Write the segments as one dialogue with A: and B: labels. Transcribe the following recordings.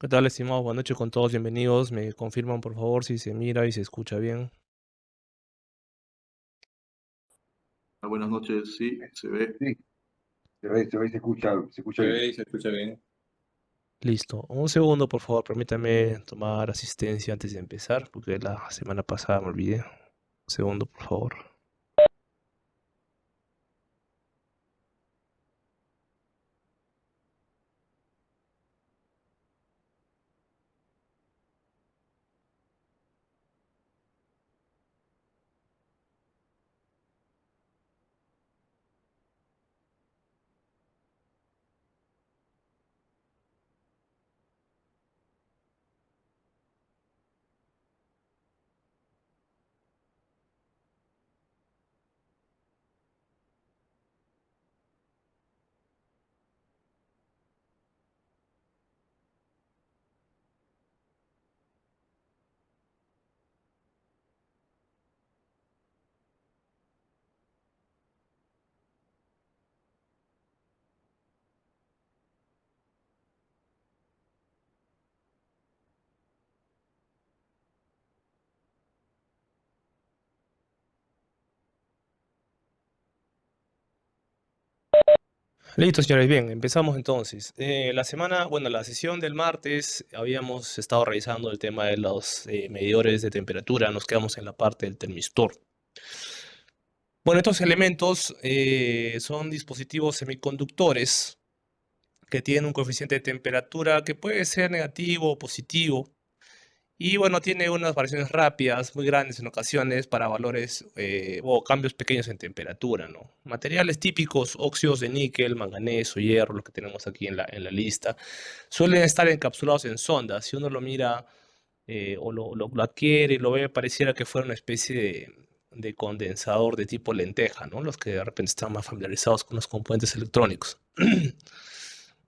A: ¿Qué tal, estimado? Buenas noches con todos, bienvenidos. Me confirman, por favor, si se mira y se escucha bien.
B: Buenas noches, sí, se ve.
C: Sí, se ve y se escucha
D: Se
C: bien.
D: ve y se escucha bien.
A: Listo. Un segundo, por favor, permítame tomar asistencia antes de empezar, porque la semana pasada me olvidé. Un segundo, por favor. Listo, señores. Bien, empezamos entonces. La sesión del martes habíamos estado revisando el tema de los medidores de temperatura. Nos quedamos en la parte del termistor. Bueno, estos elementos son dispositivos semiconductores que tienen un coeficiente de temperatura que puede ser negativo o positivo. Y bueno, tiene unas variaciones rápidas, muy grandes en ocasiones, para valores o cambios pequeños en temperatura, ¿no? Materiales típicos, óxidos de níquel, manganeso, hierro, los que tenemos aquí en la lista, suelen estar encapsulados en sondas. Si uno lo mira o lo adquiere y lo ve, pareciera que fuera una especie de condensador de tipo lenteja, ¿no? Los que de repente están más familiarizados con los componentes electrónicos.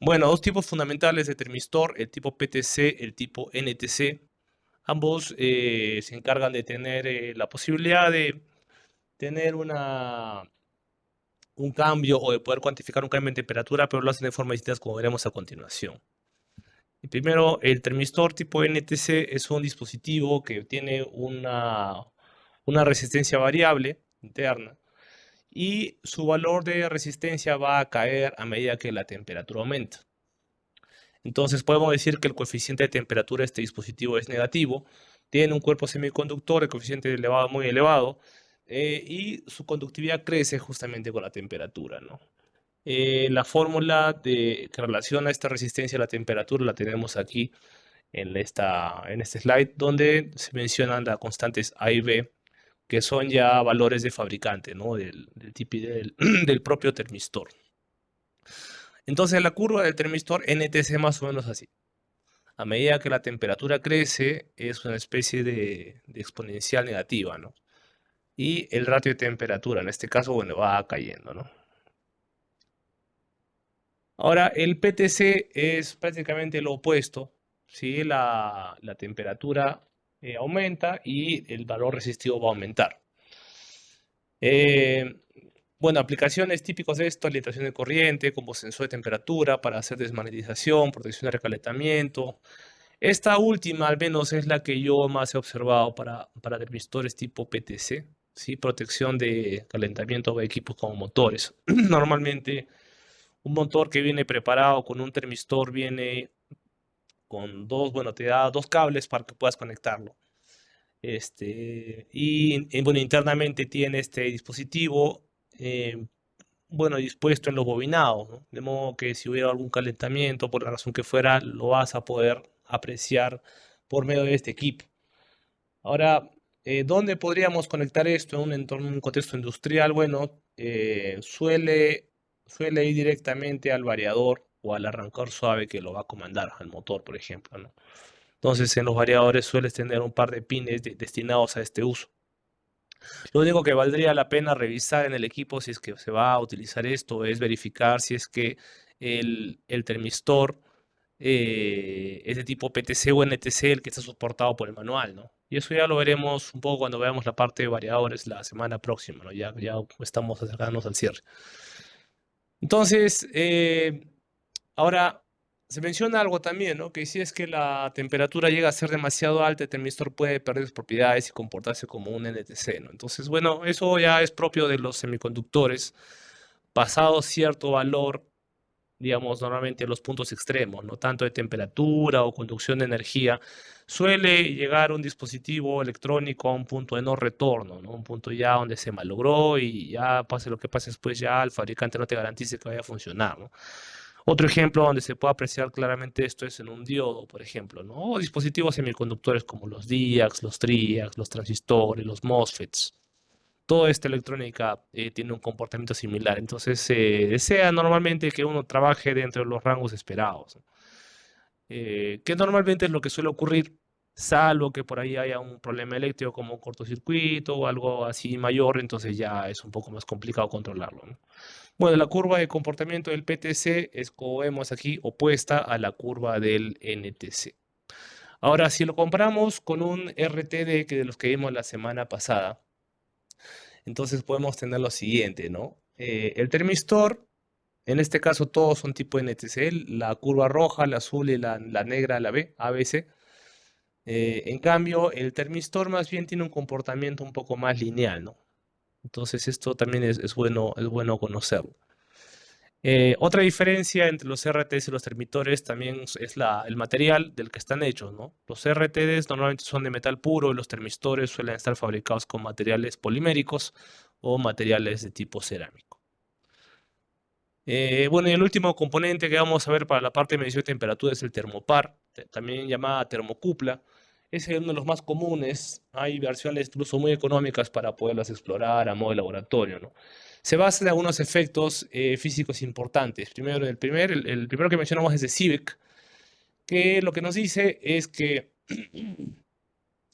A: Bueno, dos tipos fundamentales de termistor, el tipo PTC, el tipo NTC. Ambos se encargan de tener la posibilidad de tener un cambio o de poder cuantificar un cambio en temperatura, pero lo hacen de forma distinta como veremos a continuación. Y primero, el termistor tipo NTC es un dispositivo que tiene una resistencia variable interna y su valor de resistencia va a caer a medida que la temperatura aumenta. Entonces podemos decir que el coeficiente de temperatura de este dispositivo es negativo, tiene un cuerpo semiconductor de coeficiente elevado, muy elevado, y su conductividad crece justamente con la temperatura, ¿no? La fórmula que relaciona esta resistencia a la temperatura la tenemos aquí en este slide, donde se mencionan las constantes A y B, que son ya valores de fabricante, ¿no? Del propio termistor. Entonces la curva del termistor NTC más o menos así. A medida que la temperatura crece, es una especie de exponencial negativa, ¿no? Y el ratio de temperatura, en este caso, bueno, va cayendo, ¿no? Ahora, el PTC es prácticamente lo opuesto, ¿sí? La temperatura aumenta y el valor resistivo va a aumentar. Eh, bueno, aplicaciones típicas de esto, alimentación de corriente, como sensor de temperatura para hacer desmagnetización, protección de recalentamiento. Esta última, al menos, es la que yo más he observado para termistores tipo PTC, ¿sí? Protección de calentamiento de equipos como motores. Normalmente, un motor que viene preparado con un termistor viene con bueno, te da dos cables para que puedas conectarlo. Bueno, internamente tiene este dispositivo, eh, bueno, dispuesto en los bobinados, ¿no? De modo que si hubiera algún calentamiento, por la razón que fuera, lo vas a poder apreciar por medio de este equipo. Ahora, ¿dónde podríamos conectar esto en un entorno, en un contexto industrial? Bueno, suele ir directamente al variador o al arrancador suave que lo va a comandar al motor, por ejemplo, ¿no? Entonces, en los variadores sueles tener un par de pines destinados a este uso. Lo único que valdría la pena revisar en el equipo si es que se va a utilizar esto es verificar si es que el termistor es de tipo PTC o NTC el que está soportado por el manual, ¿no? Y eso ya lo veremos un poco cuando veamos la parte de variadores la semana próxima, ¿no? Ya estamos acercándonos al cierre. Entonces, ahora se menciona algo también, ¿no? Que si es que la temperatura llega a ser demasiado alta, el termistor puede perder sus propiedades y comportarse como un NTC, ¿no? Entonces, bueno, eso ya es propio de los semiconductores. Pasado cierto valor, digamos, normalmente los puntos extremos, no tanto de temperatura o conducción de energía, suele llegar un dispositivo electrónico a un punto de no retorno, ¿no? Un punto ya donde se malogró y ya pase lo que pase después, ya el fabricante no te garantice que vaya a funcionar, ¿no? Otro ejemplo donde se puede apreciar claramente esto es en un diodo, por ejemplo, ¿no? O dispositivos semiconductores como los DIACs, los TRIACs, los transistores, los MOSFETs. Toda esta electrónica tiene un comportamiento similar. Entonces, se desea normalmente que uno trabaje dentro de los rangos esperados, ¿no? Que normalmente es lo que suele ocurrir, salvo que por ahí haya un problema eléctrico como un cortocircuito o algo así mayor, entonces ya es un poco más complicado controlarlo, ¿no? Bueno, la curva de comportamiento del PTC es, como vemos aquí, opuesta a la curva del NTC. Ahora, si lo comparamos con un RTD que de los que vimos la semana pasada, entonces podemos tener lo siguiente, ¿no? El termistor, en este caso todos son tipo NTC, la curva roja, la azul y la negra, la B, ABC. En cambio, el termistor más bien tiene un comportamiento un poco más lineal, ¿no? Entonces esto también es bueno conocerlo. Otra diferencia entre los RTDs y los termitores también es el material del que están hechos, ¿no? Los RTDs normalmente son de metal puro y los termistores suelen estar fabricados con materiales poliméricos o materiales de tipo cerámico. Bueno, y el último componente que vamos a ver para la parte de medición de temperatura es el termopar, también llamada termocupla. Es uno de los más comunes. Hay versiones incluso muy económicas para poderlas explorar a modo de laboratorio, ¿no? Se basa en algunos efectos físicos importantes. Primero, el primero que mencionamos es de Seebeck, que lo que nos dice es que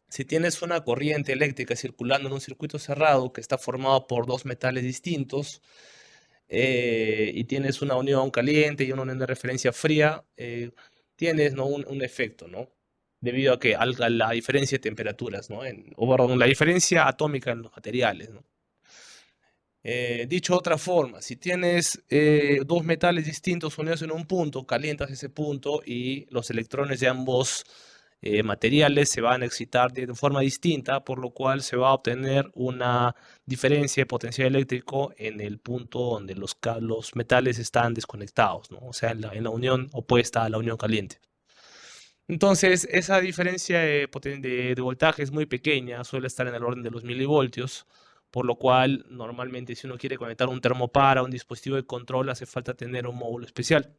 A: si tienes una corriente eléctrica circulando en un circuito cerrado que está formado por dos metales distintos, y tienes una unión caliente y una unión de referencia fría, tienes, ¿no? un efecto, ¿no? Debido a que a la diferencia de temperaturas, ¿no? O perdón, la diferencia atómica en los materiales, ¿no? Dicho de otra forma, si tienes dos metales distintos unidos en un punto, calientas ese punto y los electrones de ambos materiales se van a excitar de forma distinta, por lo cual se va a obtener una diferencia de potencial eléctrico en el punto donde los metales están desconectados, ¿no? O sea, en la unión opuesta a la unión caliente. Entonces, esa diferencia de voltaje es muy pequeña, suele estar en el orden de los milivoltios, por lo cual normalmente si uno quiere conectar un termopar a un dispositivo de control hace falta tener un módulo especial.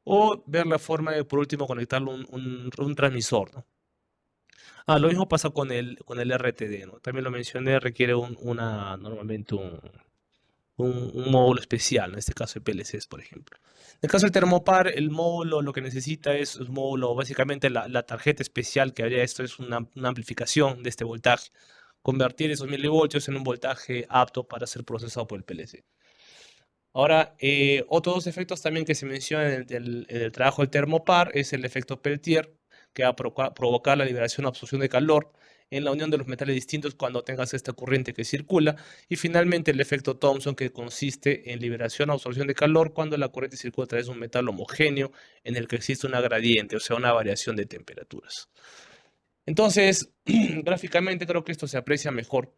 A: O ver la forma de, por último, conectarlo a un transmisor, ¿no? Ah, lo mismo pasa con el RTD, ¿no? También lo mencioné, requiere normalmente un módulo especial, en este caso de PLCs, por ejemplo. En el caso del termopar, el módulo lo que necesita es un módulo, básicamente la tarjeta especial que haría esto es una amplificación de este voltaje, convertir esos milivoltios en un voltaje apto para ser procesado por el PLC. Ahora, otros dos efectos también que se mencionan en el trabajo del termopar es el efecto Peltier, que va a provocar la liberación o absorción de calor en la unión de los metales distintos cuando tengas esta corriente que circula. Y finalmente el efecto Thomson, que consiste en liberación o absorción de calor cuando la corriente circula a través de un metal homogéneo en el que existe una gradiente, o sea, una variación de temperaturas. Entonces, gráficamente creo que esto se aprecia mejor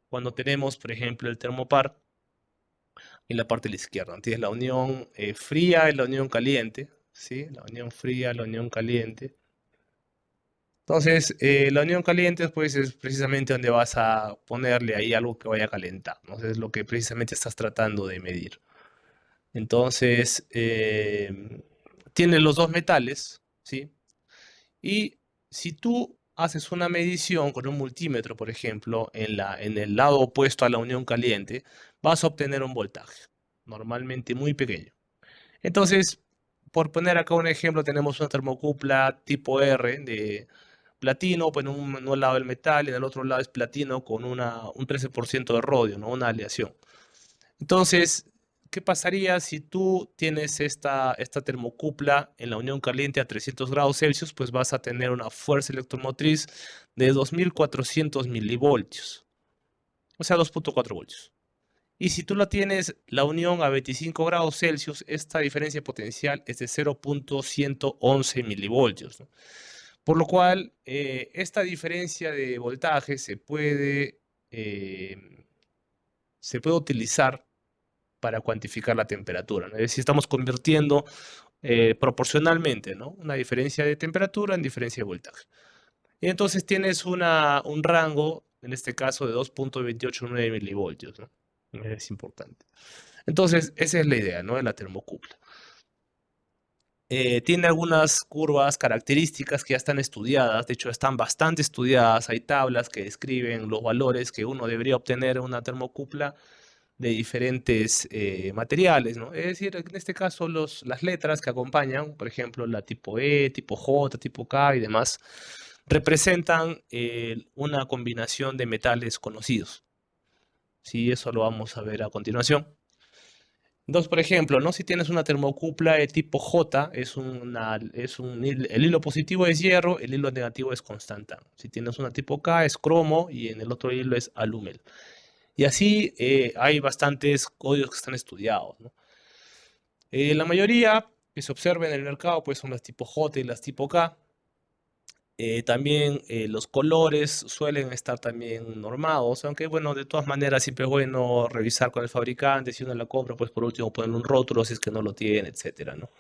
A: cuando tenemos, por ejemplo, el termopar en la parte de la izquierda. Tienes la unión fría y la unión caliente, ¿sí? La unión fría, la unión caliente. Entonces, la unión caliente, pues, es precisamente donde vas a ponerle ahí algo que vaya a calentar, ¿no? Es lo que precisamente estás tratando de medir. Entonces, tienes los dos metales, ¿sí? Y si tú haces una medición con un multímetro, por ejemplo, en el lado opuesto a la unión caliente, vas a obtener un voltaje, normalmente muy pequeño. Entonces, por poner acá un ejemplo, tenemos una termocupla tipo R de platino, pues en un lado el metal y en el otro lado es platino con un 13% de rodio, ¿no? Una aleación. Entonces, ¿qué pasaría si tú tienes esta termocupla en la unión caliente a 300 grados Celsius? Pues vas a tener una fuerza electromotriz de 2400 milivoltios, o sea, 2.4 voltios. Y si tú la tienes, la unión a 25 grados Celsius, esta diferencia potencial es de 0.111 milivoltios, ¿no? Por lo cual, esta diferencia de voltaje se puede utilizar para cuantificar la temperatura, ¿no? Es decir, estamos convirtiendo proporcionalmente, ¿no? Una diferencia de temperatura en diferencia de voltaje. Y entonces tienes un rango, en este caso, de 2.289 milivoltios, ¿no? Es importante. Entonces, esa es la idea, ¿no? De la termocupla. Tiene algunas curvas características que ya están estudiadas, de hecho están bastante estudiadas, hay tablas que describen los valores que uno debería obtener en una termocupla de diferentes materiales, ¿no? Es decir, en este caso las letras que acompañan, por ejemplo, la tipo E, tipo J, tipo K y demás, representan una combinación de metales conocidos. Sí, eso lo vamos a ver a continuación. Entonces, por ejemplo, ¿no? Si tienes una termocupla de tipo J, el hilo positivo es hierro, el hilo negativo es constanta. Si tienes una tipo K es cromo y en el otro hilo es alumel. Y así hay bastantes códigos que están estudiados, ¿no? La mayoría que se observa en el mercado pues son las tipo J y las tipo K. También los colores suelen estar también normados, aunque bueno, de todas maneras siempre es bueno revisar con el fabricante, si uno la compra, pues por último ponerle un rótulo si es que no lo tiene, etcétera, ¿no?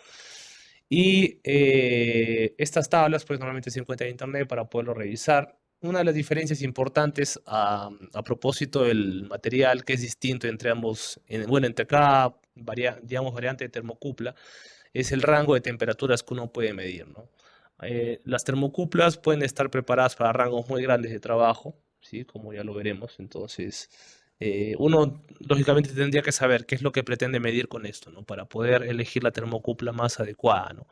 A: Y estas tablas pues normalmente se encuentran en internet para poderlo revisar. Una de las diferencias importantes a propósito del material que es distinto entre ambos, bueno, entre cada digamos, variante de termocupla, es el rango de temperaturas que uno puede medir, ¿no? Las termocuplas pueden estar preparadas para rangos muy grandes de trabajo, ¿sí? Como ya lo veremos. Entonces, uno lógicamente tendría que saber qué es lo que pretende medir con esto, ¿no? Para poder elegir la termocupla más adecuada, ¿no?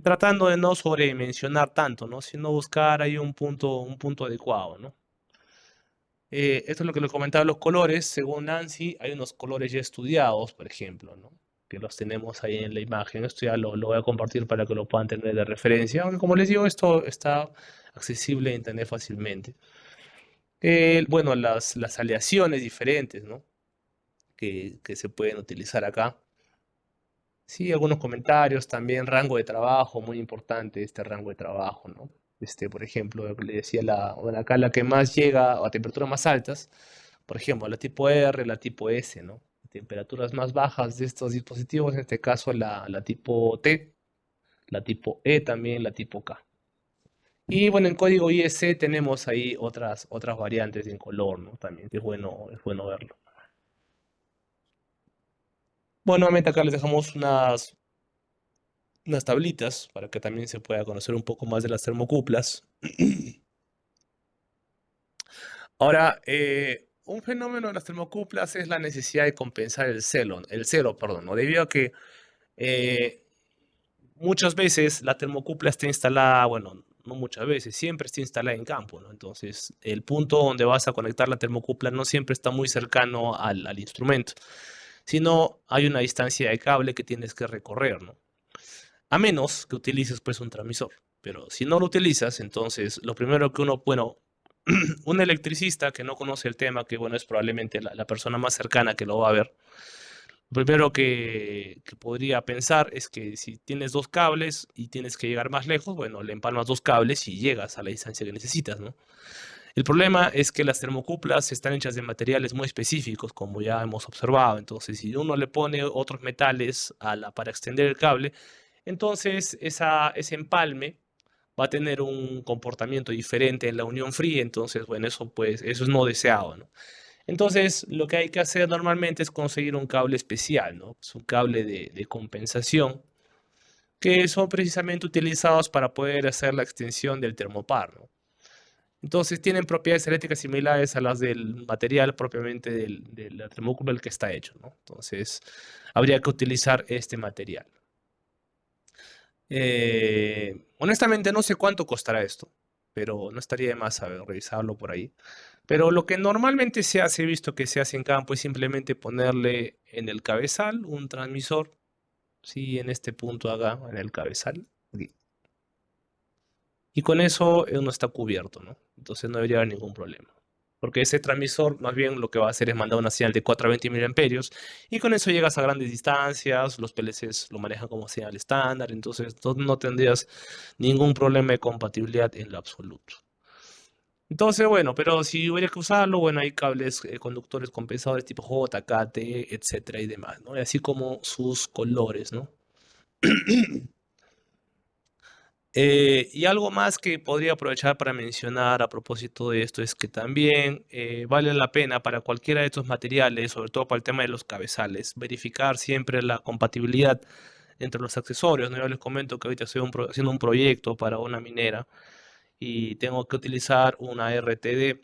A: Tratando de no sobredimensionar tanto, ¿no? Sino buscar ahí un punto adecuado, ¿no? Esto es lo que le comentaba los colores. Según Nancy, hay unos colores ya estudiados, por ejemplo, ¿no? Que los tenemos ahí en la imagen. Esto ya lo voy a compartir para que lo puedan tener de referencia. Aunque como les digo, esto está accesible a internet fácilmente. Bueno, las aleaciones diferentes, ¿no? Que se pueden utilizar acá. Sí, algunos comentarios también, rango de trabajo, muy importante este rango de trabajo, ¿no? Por ejemplo, le decía bueno, acá la que más llega a temperaturas más altas, por ejemplo, la tipo R, la tipo S, ¿no? Temperaturas más bajas de estos dispositivos, en este caso la tipo T, la tipo E también, la tipo K. Y bueno, en código IEC tenemos ahí otras variantes en color, ¿no? También, que es bueno verlo. Bueno, nuevamente acá les dejamos unas tablitas para que también se pueda conocer un poco más de las termocuplas. Ahora, un fenómeno de las termocuplas es la necesidad de compensar el celo, perdón, ¿no? Debido a que eh, muchas veces la termocupla está instalada, bueno, no muchas veces, siempre está instalada en campo, ¿no? Entonces, el punto donde vas a conectar la termocupla no siempre está muy cercano al instrumento, sino hay una distancia de cable que tienes que recorrer, ¿no? A menos que utilices pues un transmisor. Pero si no lo utilizas, entonces lo primero que uno, bueno, un electricista que no conoce el tema, que bueno, es probablemente la persona más cercana que lo va a ver, lo primero que podría pensar es que si tienes dos cables y tienes que llegar más lejos, bueno, le empalmas dos cables y llegas a la distancia que necesitas, ¿no? El problema es que las termocuplas están hechas de materiales muy específicos, como ya hemos observado. Entonces, si uno le pone otros metales para extender el cable, entonces ese empalme va a tener un comportamiento diferente en la unión fría. Entonces, bueno, eso es no deseado, ¿no? Entonces, lo que hay que hacer normalmente es conseguir un cable especial, ¿no? Es un cable de compensación que son precisamente utilizados para poder hacer la extensión del termopar, ¿no? Entonces tienen propiedades eléctricas similares a las del material propiamente de la termocupla del que está hecho, ¿no? Entonces habría que utilizar este material. Honestamente no sé cuánto costará esto, pero no estaría de más saber, revisarlo por ahí. Pero lo que normalmente se hace, visto que se hace en campo, es simplemente ponerle en el cabezal un transmisor, sí, en este punto acá, en el cabezal. Aquí. Y con eso uno está cubierto, ¿no? Entonces no debería haber ningún problema. porque ese transmisor más bien lo que va a hacer es mandar una señal de 4 a 20 miliamperios y con eso llegas a grandes distancias, los PLCs lo manejan como señal estándar, entonces no tendrías ningún problema de compatibilidad en lo absoluto. Entonces, bueno, pero si hubiera que usarlo, bueno, hay cables conductores compensadores tipo J, K, T, etcétera y demás, ¿no? Y así como sus colores, ¿no? Y algo más que podría aprovechar para mencionar a propósito de esto es que también vale la pena para cualquiera de estos materiales, sobre todo para el tema de los cabezales, verificar siempre la compatibilidad entre los accesorios, ¿no? Yo les comento que ahorita estoy haciendo un proyecto para una minera y tengo que utilizar una RTD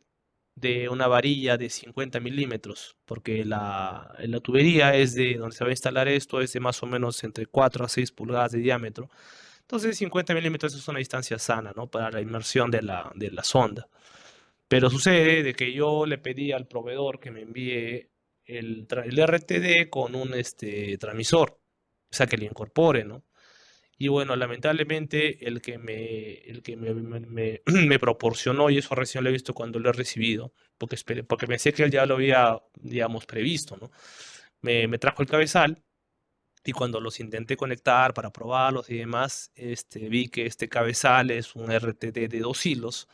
A: de una varilla de 50 milímetros, porque la tubería es de donde se va a instalar esto, es de más o menos entre 4 a 6 pulgadas de diámetro. Entonces 50 milímetros es una distancia sana, ¿no? Para la inmersión de la sonda. Pero sucede de que yo le pedí al proveedor que me envíe el RTD con un transmisor, o sea, que le incorpore, ¿no? Y bueno, lamentablemente me proporcionó, y eso recién lo he visto cuando lo he recibido, porque pensé que él ya lo había, digamos, previsto, ¿no? Me trajo el cabezal y cuando los intenté conectar para probarlos y demás, vi que este cabezal es un RTD de 2 hilos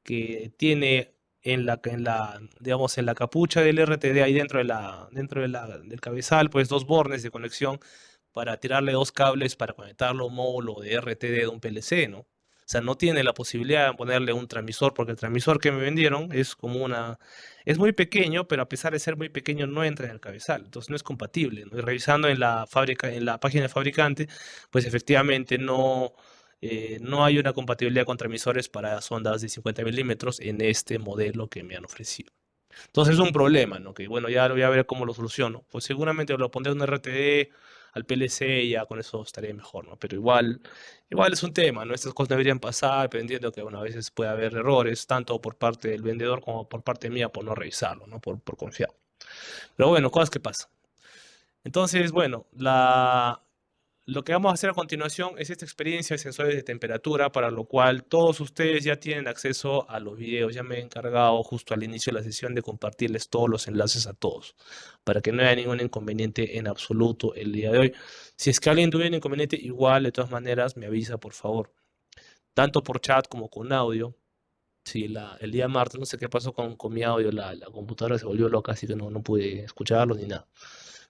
A: que tiene digamos, en la capucha del RTD, ahí del cabezal, pues 2 bornes de conexión para tirarle 2 cables para conectarlo a un módulo de RTD de un PLC, ¿no? O sea, no tiene la posibilidad de ponerle un transmisor, porque el transmisor que me vendieron es muy pequeño, pero a pesar de ser muy pequeño no entra en el cabezal, entonces no es compatible, ¿no? Y revisando en la fábrica, en la página del fabricante, pues efectivamente no hay una compatibilidad con transmisores para sondas de 50 milímetros en este modelo que me han ofrecido. Entonces es un problema, ¿no? Que bueno, ya voy a ver cómo lo soluciono. Pues seguramente lo pondré en un RTD al PLC y ya con eso estaría mejor, ¿no? Pero igual es un tema, ¿no? Estas cosas deberían pasar, pero entiendo que, bueno, a veces puede haber errores, tanto por parte del vendedor como por parte mía por no revisarlo, ¿no? Por confiar. Pero bueno, cosas que pasan. Entonces, bueno, lo que vamos a hacer a continuación es esta experiencia de sensores de temperatura, para lo cual todos ustedes ya tienen acceso a los videos. Ya me he encargado justo al inicio de la sesión de compartirles todos los enlaces a todos, para que no haya ningún inconveniente en absoluto el día de hoy. Si es que alguien tuviera un inconveniente, igual, de todas maneras, me avisa, por favor, tanto por chat como con audio. Sí, el día martes, no sé qué pasó con mi audio, la computadora se volvió loca, así que no pude escucharlo ni nada.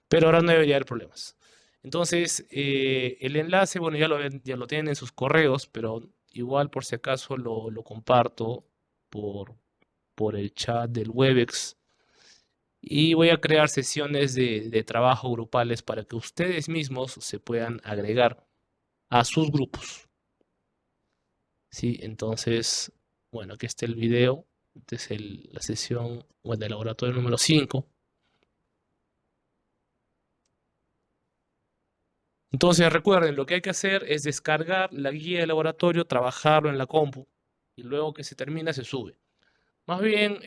A: Pero ahora no debería haber problemas. Entonces, el enlace, bueno, ya lo tienen en sus correos, pero igual por si acaso lo comparto por, por el chat del Webex. Y voy a crear sesiones de trabajo grupales para que ustedes mismos se puedan agregar a sus grupos. Sí, entonces, bueno, aquí está el video. Esta es la sesión, bueno, del laboratorio número 5. Entonces recuerden, lo que hay que hacer es descargar la guía de laboratorio, trabajarlo en la compu y luego que se termina se sube. Más bien,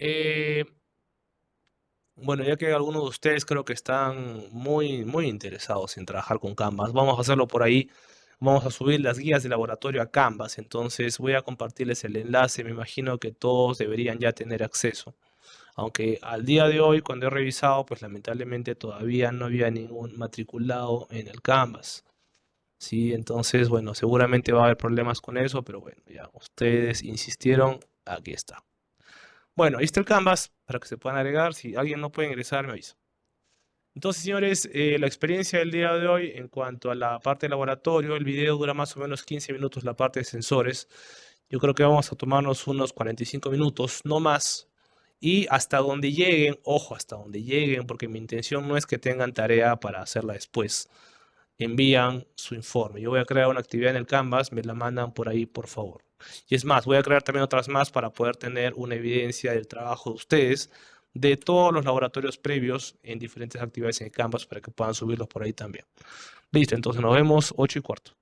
A: bueno, ya que algunos de ustedes creo que están muy interesados en trabajar con Canvas, vamos a hacerlo por ahí. Vamos a subir las guías de laboratorio a Canvas, entonces voy a compartirles el enlace. Me imagino que todos deberían ya tener acceso. Aunque al día de hoy, cuando he revisado, pues lamentablemente todavía no había ningún matriculado en el Canvas. Sí, entonces, bueno, seguramente va a haber problemas con eso, pero bueno, ya ustedes insistieron, aquí está. Bueno, ahí está el Canvas para que se puedan agregar. Si alguien no puede ingresar, me avisa. Entonces, señores, la experiencia del día de hoy en cuanto a la parte de laboratorio, el video dura más o menos 15 minutos, la parte de sensores. Yo creo que vamos a tomarnos unos 45 minutos, no más. Y hasta donde lleguen, ojo, hasta donde lleguen, porque mi intención no es que tengan tarea para hacerla después, envían su informe. Yo voy a crear una actividad en el Canvas, me la mandan por ahí, por favor. Y es más, voy a crear también otras más para poder tener una evidencia del trabajo de ustedes, de todos los laboratorios previos en diferentes actividades en el Canvas, para que puedan subirlos por ahí también. Listo, entonces nos vemos 8:15.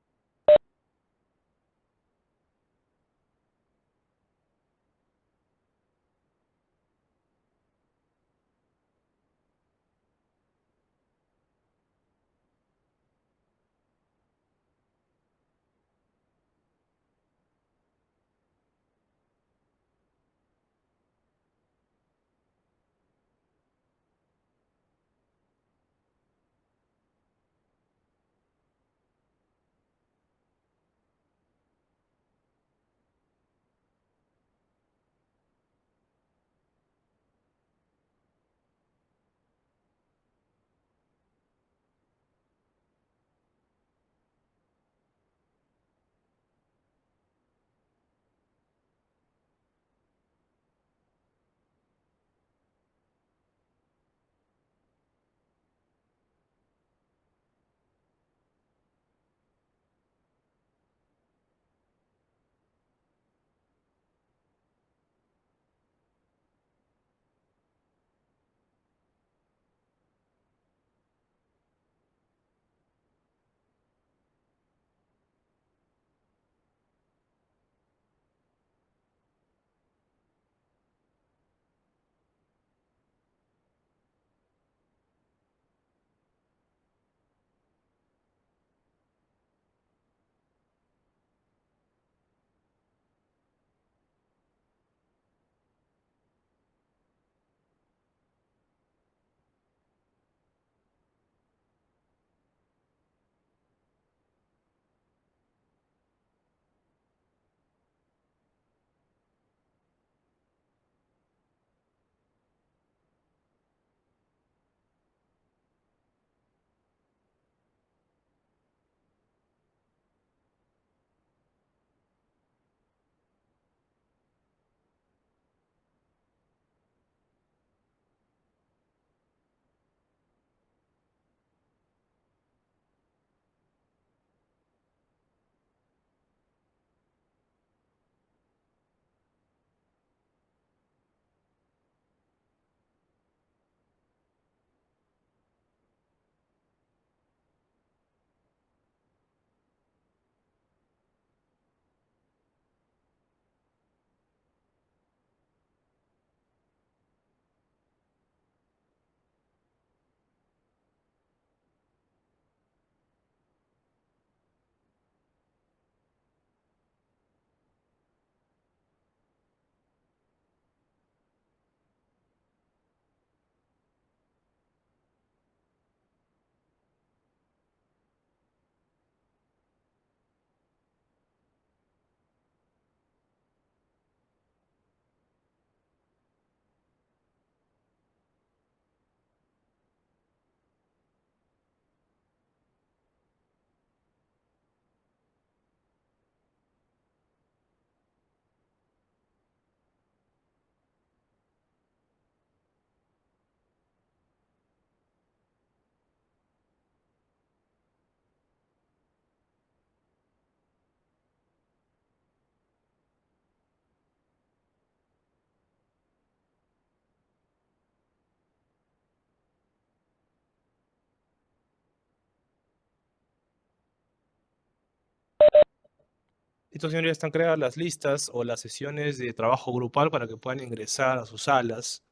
A: Listo, señores, ya están creadas las listas o las sesiones de trabajo grupal para que puedan ingresar a sus salas.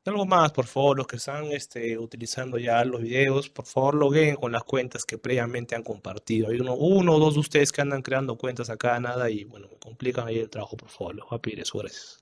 A: Y algo más, por favor, los que están utilizando ya los videos, por favor, loguen con las cuentas que previamente han compartido. Hay uno o dos de ustedes que andan creando cuentas acá, nada, y bueno, me complican ahí el trabajo, por favor. Les voy a pedir eso, gracias.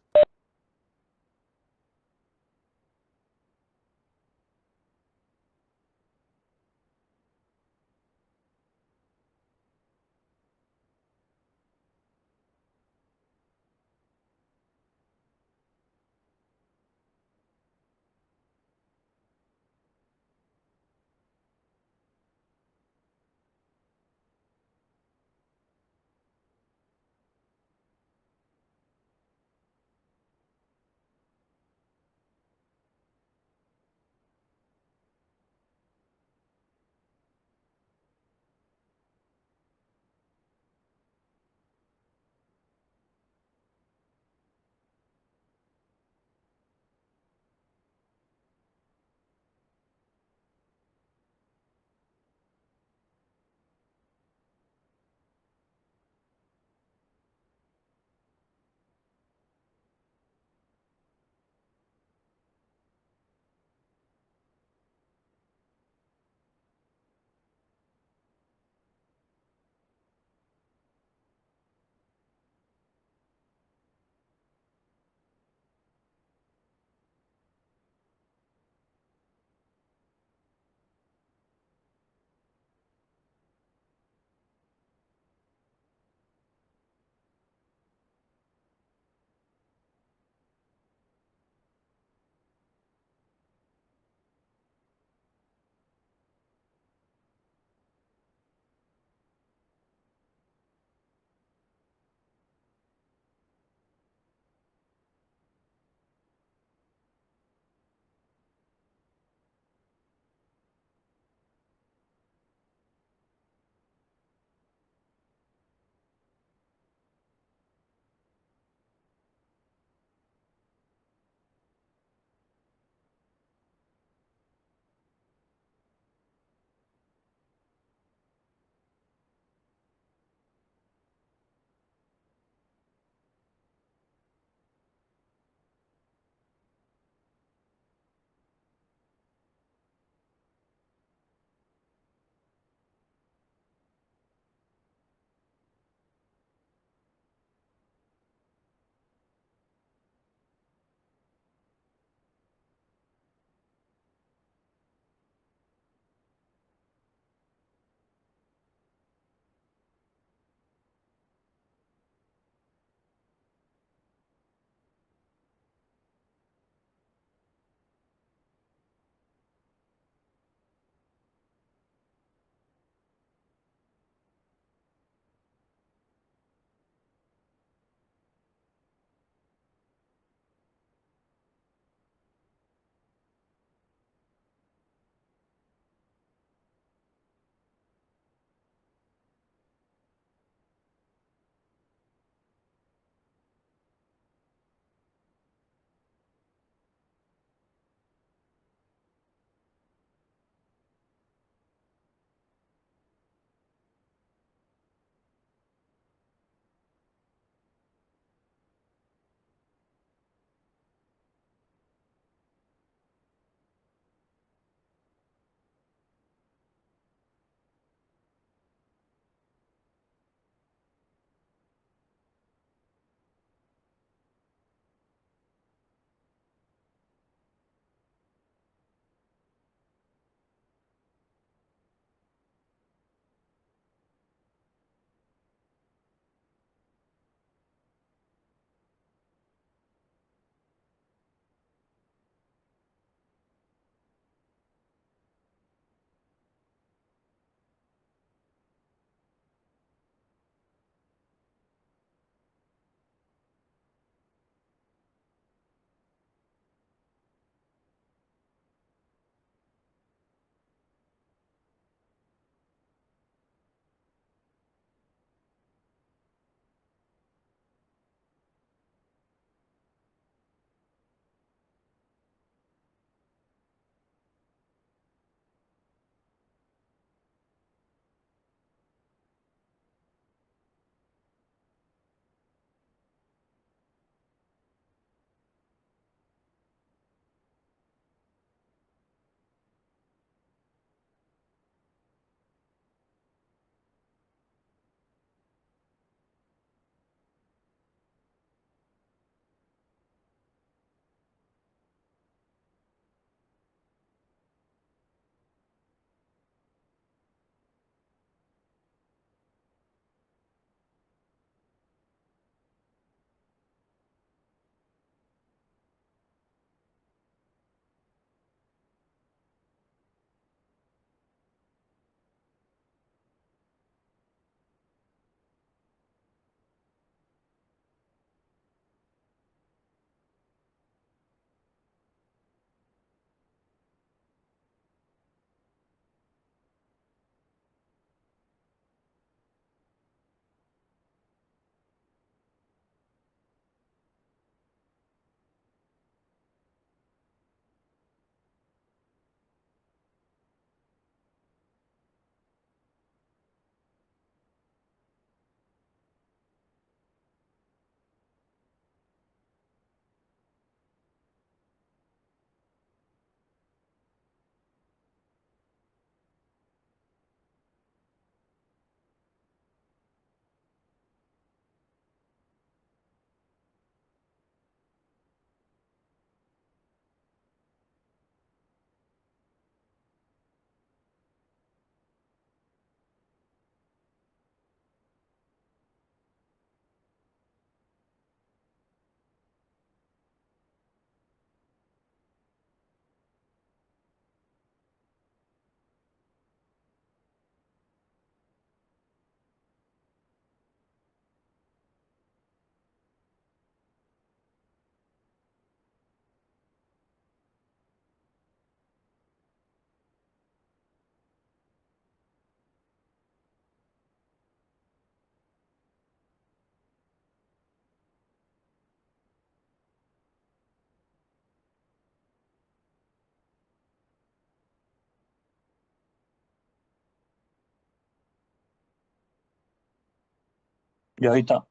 D: Y ahorita,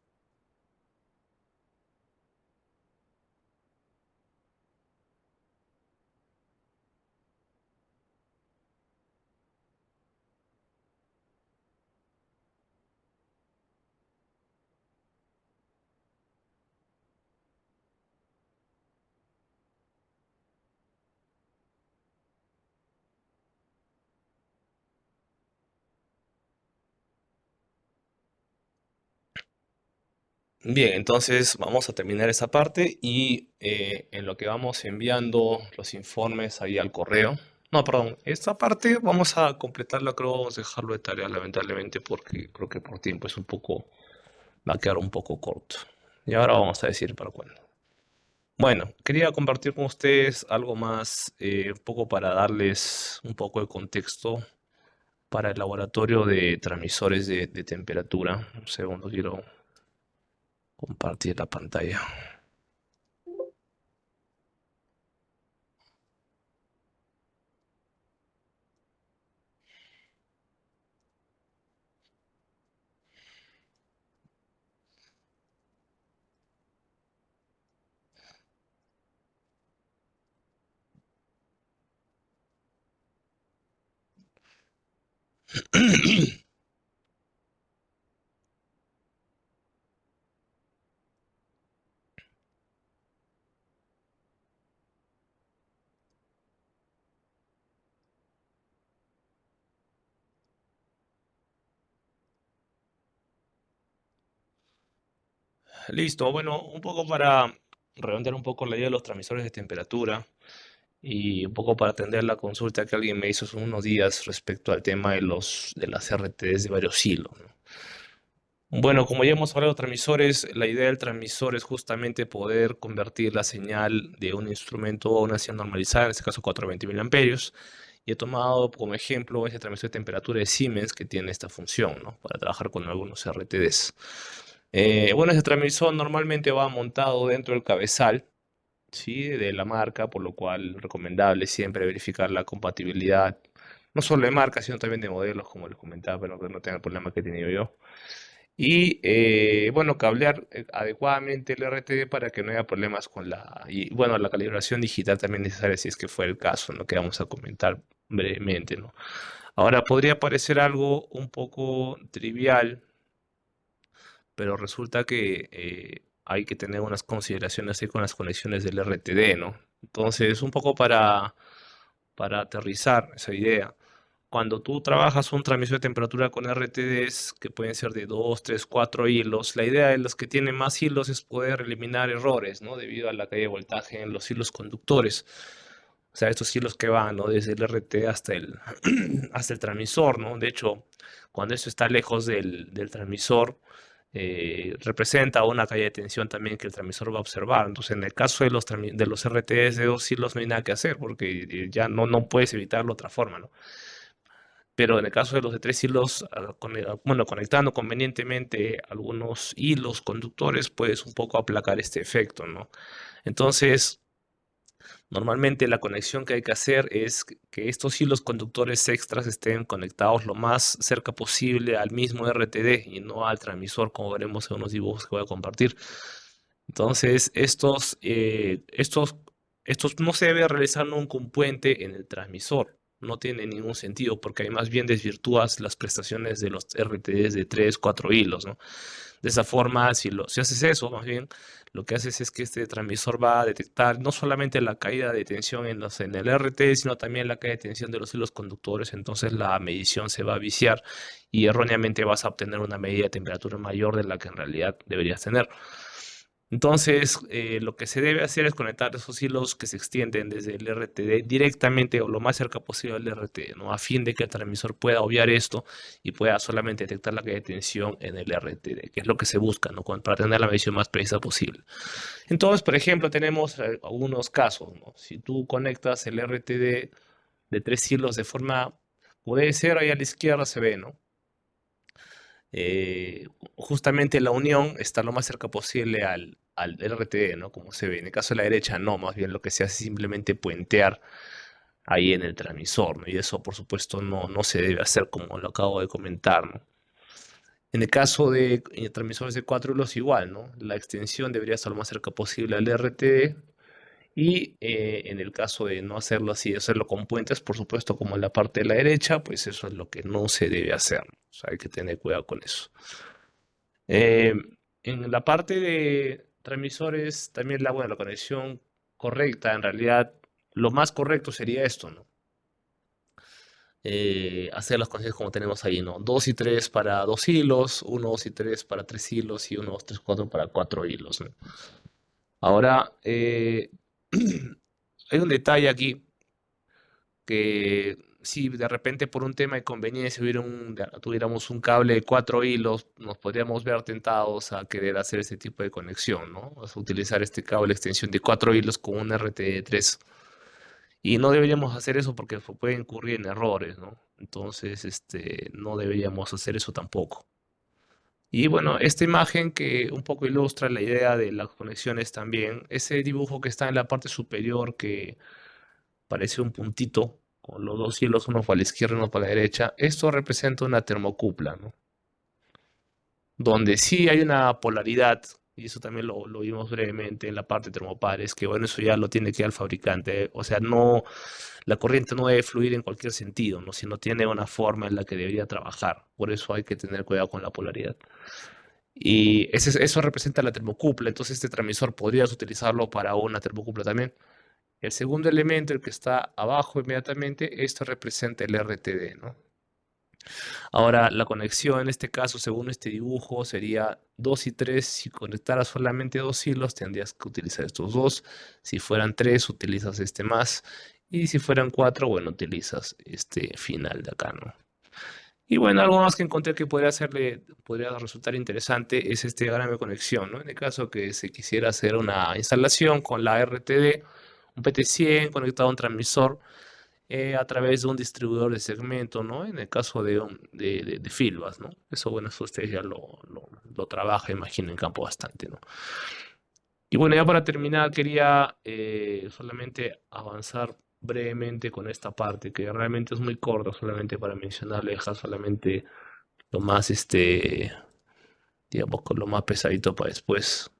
A: Bien, entonces vamos a terminar esa parte y en lo que vamos enviando los informes ahí al correo. No, perdón, esta parte vamos a completarla, creo, vamos a dejarlo de tarea lamentablemente porque creo que por tiempo es un poco, va a quedar un poco corto. Y ahora vamos a decir para cuándo. Bueno, quería compartir con ustedes algo más, un poco para darles un poco de contexto para el laboratorio de transmisores de temperatura. Un segundo, quiero compartir la pantalla. Listo, bueno, un poco para redondear un poco la idea de los transmisores de temperatura y un poco para atender la consulta que alguien me hizo hace unos días respecto al tema de las RTDs de varios hilos, ¿no? Bueno, como ya hemos hablado de transmisores, la idea del transmisor es justamente poder convertir la señal de un instrumento a una señal normalizada, en este caso 420 miliamperios, y he tomado como ejemplo ese transmisor de temperatura de Siemens que tiene esta función, ¿no? Para trabajar con algunos RTDs. Bueno, ese transmisor normalmente va montado dentro del cabezal, ¿sí? De la marca, por lo cual recomendable siempre verificar la compatibilidad, no solo de marca, sino también de modelos, como les comentaba, pero que no tenga el problema que he tenido yo. Y bueno, cablear adecuadamente el RTD para que no haya problemas con y bueno, la calibración digital también necesaria si es que fue el caso, ¿no? Que vamos a comentar brevemente, ¿no? Ahora, podría parecer algo un poco trivial, pero resulta que hay que tener unas consideraciones ahí con las conexiones del RTD, ¿no? Entonces, un poco para aterrizar esa idea. Cuando tú trabajas un transmisor de temperatura con RTDs que pueden ser de 2, 3, 4 hilos, la idea de los que tienen más hilos es poder eliminar errores, ¿no? Debido a la caída de voltaje en los hilos conductores. O sea, estos hilos que van, ¿no? Desde el RT hasta hasta el transmisor, ¿no? De hecho, cuando eso está lejos del transmisor, representa una caída de tensión también que el transmisor va a observar. Entonces, en el caso de de los RTs de dos hilos no hay nada que hacer porque ya no puedes evitarlo de otra forma, ¿no? Pero en el caso de los de tres hilos, bueno, conectando convenientemente algunos hilos conductores, puedes un poco aplacar este efecto, ¿no? Entonces, normalmente la conexión que hay que hacer es que estos hilos conductores extras estén conectados lo más cerca posible al mismo RTD y no al transmisor, como veremos en unos dibujos que voy a compartir. Entonces, estos no se debe realizar nunca un puente en el transmisor. No tiene ningún sentido porque ahí más bien desvirtúas las prestaciones de los RTDs de 3 4 hilos, ¿no? De esa forma, si haces eso, más bien, lo que haces es que este transmisor va a detectar no solamente la caída de tensión en el RT, sino también la caída de tensión de los hilos conductores. Entonces la medición se va a viciar y erróneamente vas a obtener una medida de temperatura mayor de la que en realidad deberías tener. Entonces, lo que se debe hacer es conectar esos hilos que se extienden desde el RTD directamente o lo más cerca posible al RTD, ¿no? A fin de que el transmisor pueda obviar esto y pueda solamente detectar la caída de tensión en el RTD, que es lo que se busca, ¿no? Para tener la medición más precisa posible. Entonces, por ejemplo, tenemos algunos casos, ¿no? Si tú conectas el RTD de tres hilos de forma, puede ser ahí a la izquierda se ve, ¿no? eh, Justamente la unión está lo más cerca posible al RTD, ¿no? Como se ve. En el caso de la derecha, no, más bien lo que se hace es simplemente puentear ahí en el transmisor, ¿no? Y eso, por supuesto, no se debe hacer como lo acabo de comentar, ¿no? En el caso de transmisores de 4 hilos, igual, ¿no? La extensión debería estar lo más cerca posible al RTD. Y en el caso de no hacerlo así, hacerlo con puentes, por supuesto, como en la parte de la derecha, pues eso es lo que no se debe hacer, ¿no? O sea, hay que tener cuidado con eso. Eh, en la parte de transmisores, también la conexión correcta, en realidad, lo más correcto sería esto, ¿no? Hacer las conexiones como tenemos ahí, ¿no? 2 y 3 para 2 hilos, 1, 2 y 3 para 3 hilos y 1, 2, 3, 4 para 4 hilos, ¿no? Ahora, hay un detalle aquí que si de repente por un tema de conveniencia tuviéramos un cable de 4 hilos, nos podríamos ver tentados a querer hacer este tipo de conexión, ¿no? O sea, utilizar este cable de extensión de 4 hilos con un RT3. Y no deberíamos hacer eso porque puede incurrir en errores, ¿no? Entonces, no deberíamos hacer eso tampoco. Y bueno, esta imagen que un poco ilustra la idea de las conexiones también, ese dibujo que está en la parte superior que parece un puntito con los dos hilos, uno para la izquierda y uno para la derecha, esto representa una termocupla, ¿no? Donde sí hay una polaridad, y eso también lo vimos brevemente en la parte de termopares, que bueno, eso ya lo tiene que dar el fabricante, o sea, no, la corriente no debe fluir en cualquier sentido, ¿no? Sino tiene una forma en la que debería trabajar, por eso hay que tener cuidado con la polaridad. Y eso representa la termocupla, entonces este transmisor podrías utilizarlo para una termocupla también. El segundo elemento, el que está abajo inmediatamente, esto representa el RTD, ¿no? Ahora, la conexión en este caso, según este dibujo, sería 2 y 3. Si conectaras solamente 2 hilos, tendrías que utilizar estos dos. Si fueran 3, utilizas este más. Y si fueran 4, bueno, utilizas este final de acá, ¿no? Y bueno, algo más que encontré que podría resultar interesante es este diagrama de conexión, ¿no? En el caso que se quisiera hacer una instalación con la RTD, un PT100 conectado a un transmisor a través de un distribuidor de segmento, ¿no? En el caso de Filbas, ¿no? Eso, bueno, eso ustedes ya lo trabajan, imagino, en campo bastante, ¿no? Y bueno, ya para terminar, quería solamente avanzar brevemente con esta parte, que realmente es muy corta, solamente para mencionarle, dejar solamente lo más, digamos, con lo más pesadito para después.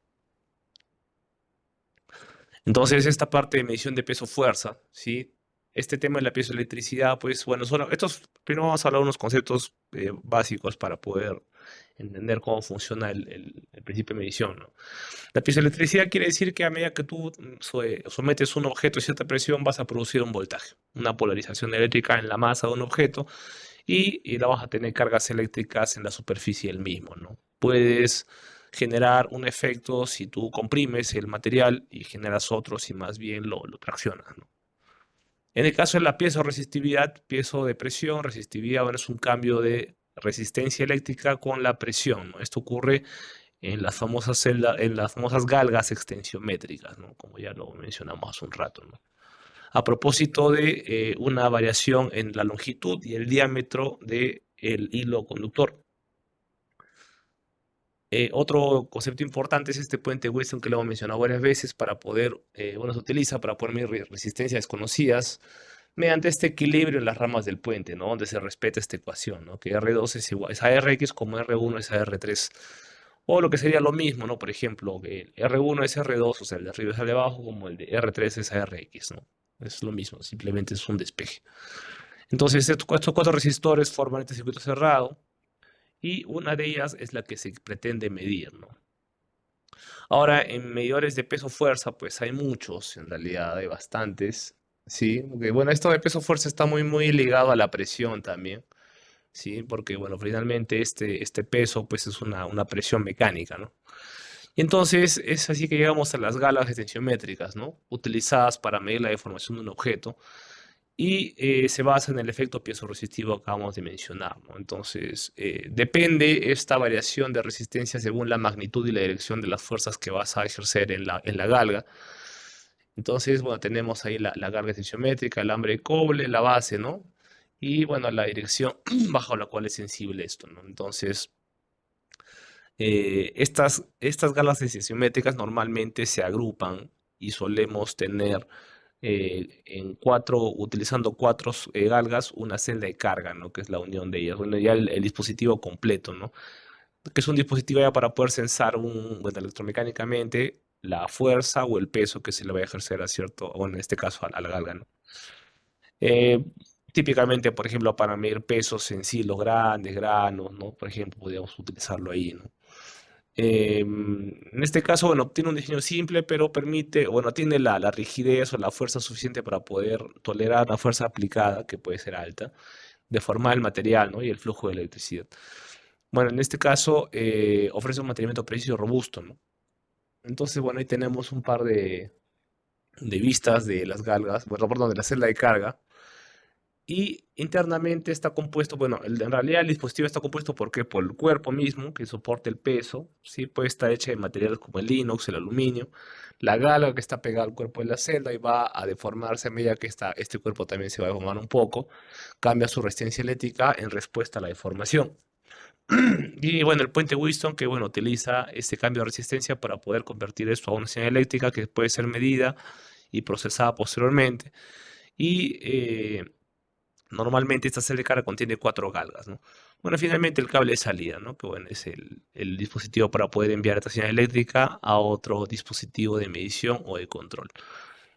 A: Entonces, esta parte de medición de peso-fuerza, ¿sí? Este tema de la piezoelectricidad, pues bueno, primero vamos a hablar de unos conceptos básicos para poder entender cómo funciona el principio de medición, ¿no? La piezoelectricidad quiere decir que a medida que tú sometes un objeto a cierta presión, vas a producir un voltaje, una polarización eléctrica en la masa de un objeto y la vas a tener cargas eléctricas en la superficie del mismo, ¿no? Puedes generar un efecto si tú comprimes el material y generas otro si más bien lo traccionas, ¿no? En el caso de la piezo-resistividad, piezo de presión, resistividad, bueno, es un cambio de resistencia eléctrica con la presión, ¿no? Esto ocurre en las famosas galgas extensiométricas, ¿no? Como ya lo mencionamos hace un rato, ¿no? A propósito de una variación en la longitud y el diámetro del hilo conductor. Otro concepto importante es este puente Wilson que lo hemos mencionado varias veces bueno, se utiliza para poder medir resistencias desconocidas mediante este equilibrio en las ramas del puente, ¿no? Donde se respeta esta ecuación, ¿no? Que R2 es igual es a Rx como R1 es a R3. O lo que sería lo mismo, ¿no? Por ejemplo, que el R1 es R2, o sea, el de arriba es el de abajo, como el de R3 es a Rx, ¿no? Es lo mismo, simplemente es un despeje. Entonces, estos cuatro resistores forman este circuito cerrado y una de ellas es la que se pretende medir, ¿no? Ahora, en medidores de peso-fuerza, pues hay muchos, en realidad hay bastantes, ¿sí? Porque, bueno, esto de peso-fuerza está muy ligado a la presión también, ¿sí? Porque, bueno, finalmente este peso, pues es una presión mecánica, ¿no? Y entonces es así que llegamos a las galas tensiométricas, ¿no? Utilizadas para medir la deformación de un objeto y se basa en el efecto piezoresistivo que acabamos de mencionar, ¿no? Entonces, depende esta variación de resistencia según la magnitud y la dirección de las fuerzas que vas a ejercer en la galga. Entonces, bueno, tenemos ahí la galga tensiométrica, el alambre de cobre, la base, ¿no? Y bueno, la dirección bajo la cual es sensible esto, ¿no? Entonces, estas galas tensiométricas normalmente se agrupan y solemos tener utilizando cuatro galgas, una celda de carga, ¿no? Que es la unión de ellas. Bueno, ya el dispositivo completo, ¿no? que es un dispositivo ya para poder sensar bueno, electromecánicamente la fuerza o el peso que se le va a ejercer a cierto, o en este caso a la galga, ¿no? Eh, Típicamente, por ejemplo, para medir pesos en silos grandes, granos, ¿no? Por ejemplo, podríamos utilizarlo ahí, ¿no? En este caso, bueno, tiene un diseño simple, pero permite, bueno, tiene la rigidez o la fuerza suficiente para poder tolerar la fuerza aplicada, que puede ser alta, deformar el material, ¿no? Y el flujo de electricidad. Bueno, en este caso, ofrece un mantenimiento preciso y robusto, ¿no? Entonces, bueno, ahí tenemos un par de vistas de las galgas, bueno, perdón, de la celda de carga. Y internamente está compuesto, bueno, en realidad el dispositivo está compuesto ¿por qué? Por el cuerpo mismo, que soporta el peso, ¿sí? Puede estar hecha de materiales como el inox, el aluminio, la galga que está pegada al cuerpo de la celda y va a deformarse a medida que este cuerpo también se va a deformar un poco, cambia su resistencia eléctrica en respuesta a la deformación. Y bueno, el puente Whiston que bueno, utiliza este cambio de resistencia para poder convertir esto a una señal eléctrica que puede ser medida y procesada posteriormente. Y normalmente esta celda de carga contiene 4 galgas, ¿no? Bueno, finalmente el cable de salida, ¿no? Que bueno, es el dispositivo para poder enviar esta señal eléctrica a otro dispositivo de medición o de control.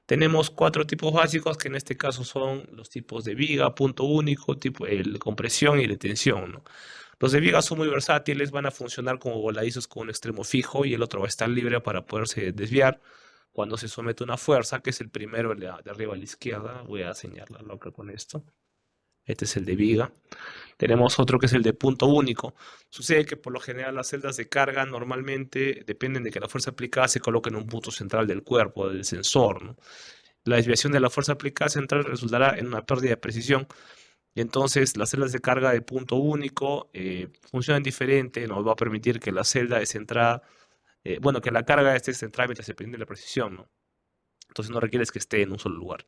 A: Tenemos 4 tipos básicos que en este caso son los tipos de viga, punto único, tipo el compresión y de tensión, ¿no? Los de viga son muy versátiles, van a funcionar como voladizos con un extremo fijo y el otro va a estar libre para poderse desviar cuando se somete una fuerza, que es el primero de arriba a la izquierda. Voy a señalarlo acá con esto. Este es el de viga. Tenemos otro que es el de punto único. Sucede que por lo general las celdas de carga normalmente dependen de que la fuerza aplicada se coloque en un punto central del cuerpo, del sensor, ¿no? La desviación de la fuerza aplicada central resultará en una pérdida de precisión. Y entonces las celdas de carga de punto único funcionan diferente, nos va a permitir que la celda de centrada, bueno, que la carga esté centrada mientras se prende la precisión, ¿no? Entonces no requieres que esté en un solo lugar.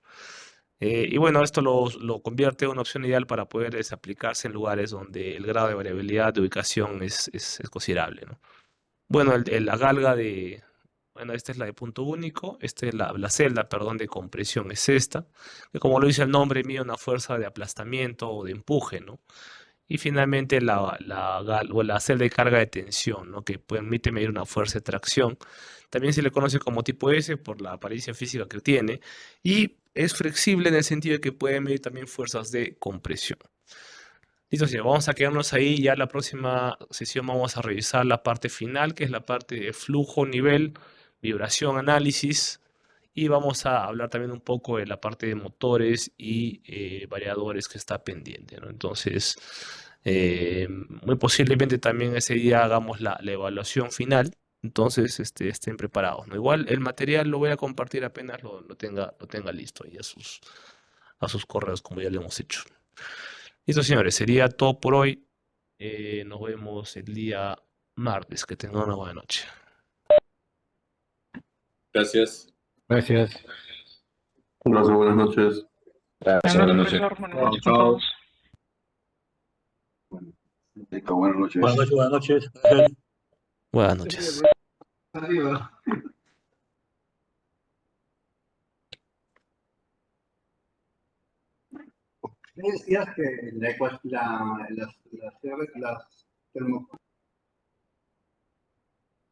A: Y bueno, esto lo convierte en una opción ideal para poder aplicarse en lugares donde el grado de variabilidad de ubicación es considerable, ¿no? Bueno, la galga bueno, esta es la de punto único, esta es la celda, perdón, de compresión, es esta, que como lo dice el nombre, mide una fuerza de aplastamiento o de empuje, ¿no? Y finalmente o la celda de carga de tensión, ¿no? Que permite medir una fuerza de tracción. También se le conoce como tipo S por la apariencia física que tiene. Y es flexible en el sentido de que puede medir también fuerzas de compresión. Listo, señor. Vamos a quedarnos ahí. Ya la próxima sesión vamos a revisar la parte final, que es la parte de flujo, nivel, vibración, análisis. Y vamos a hablar también un poco de la parte de motores y variadores que está pendiente, ¿no? Entonces, muy posiblemente también ese día hagamos la evaluación final. Entonces, estén preparados, ¿no? Igual el material lo voy a compartir apenas lo tenga listo y a sus correos, como ya lo hemos hecho. Listo, señores, sería todo por hoy. Nos vemos el día martes. Que tengan una buena noche.
D: Gracias.
E: Gracias.
B: Gracias, buenas noches.
E: Gracias, buenas noches.
F: Profesor, buenas
B: Chao,
F: noches a
B: chao.
F: todos.
C: Bueno, listo, buenas noches.
D: Buenas noches, buenas noches. Gracias.
A: Buenas noches.
B: Arriba.
G: Me decías que las termo-